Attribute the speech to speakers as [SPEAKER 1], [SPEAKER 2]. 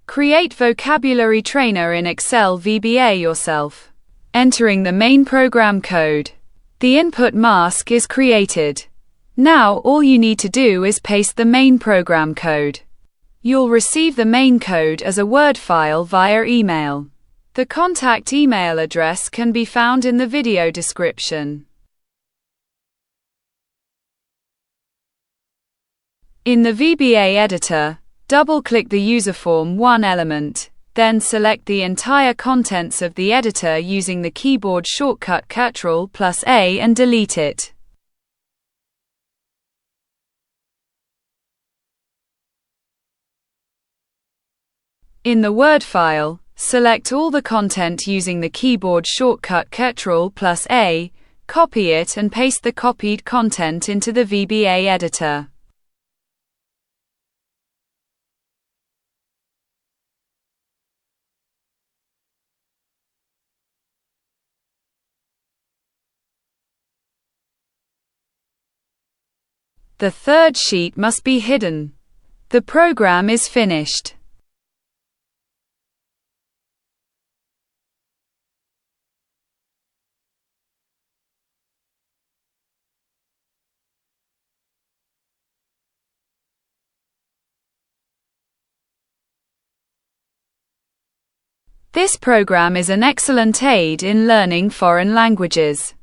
[SPEAKER 1] Create vocabulary trainer in Excel VBA yourself. Entering the main program code. The input mask is created. Now all you need to do is paste the main program code. You'll receive the main code as a Word file via email. The contact email address can be found in the video description. In the VBA editor, double-click the Userform 1 element, then select the entire contents of the editor using the keyboard shortcut Ctrl+A and delete it. In the Word file, select all the content using the keyboard shortcut Ctrl+A, copy it and paste the copied content into the VBA editor. The third sheet must be hidden. The program is finished. This program is an excellent aid in learning foreign languages.